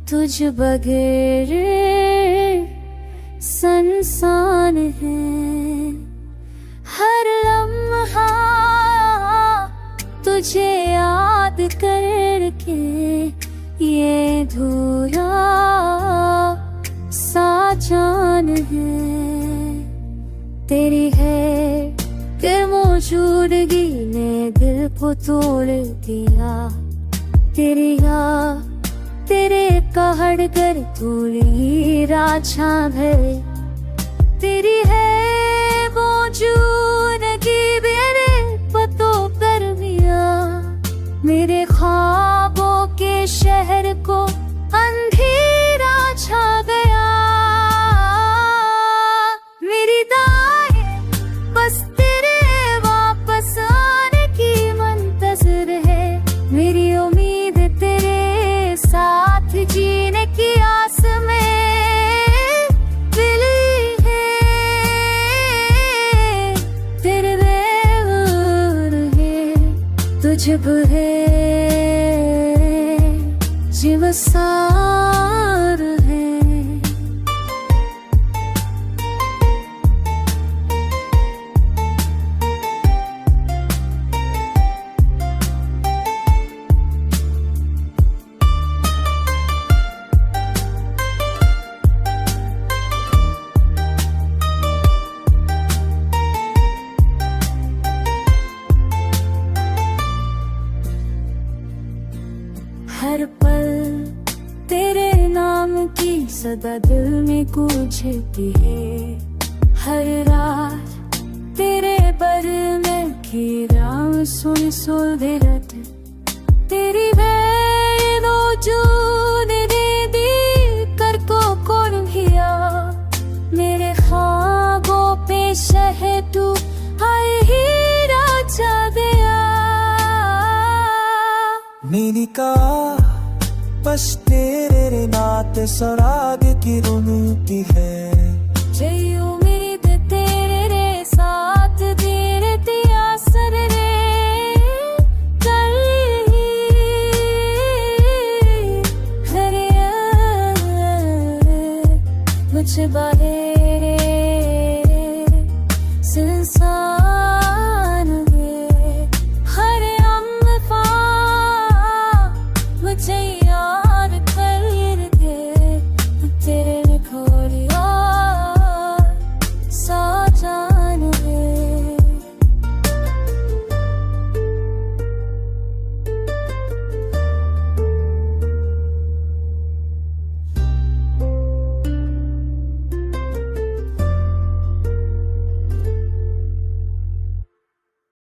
तुझ बगैर संसान है। हर लम्हा तुझे याद करके ये धोया सा जान है। तेरी है कि मौजूदगी ने दिल को तोड़ दिया। तेरी याद तेरे कहड़ कर तूरी राछा भरे। तेरी है मौजूदगी मेरे पतों पर मिया। मेरे ख्वाबों के शहर को अंधेरा छा गया। मेरी दाएं बस तेरे वापस आने की मंतज़र है। मेरी उम्मीद तेरे साथ जीने की आस में मिली है। तेरे देवर है तुझ पर है जीव सार है। हर पल तेरे नाम की सदा दिल में गूंजती है। हर रात तेरे बर में की राम सुन सुलझे रट। तेरी भेदो जून दे दी कर को कौन किया। मेरे ख्वाबों पे शहदू हाय हीरा चा गया। नीली का बस तेरे नाते सराग की रुनती है।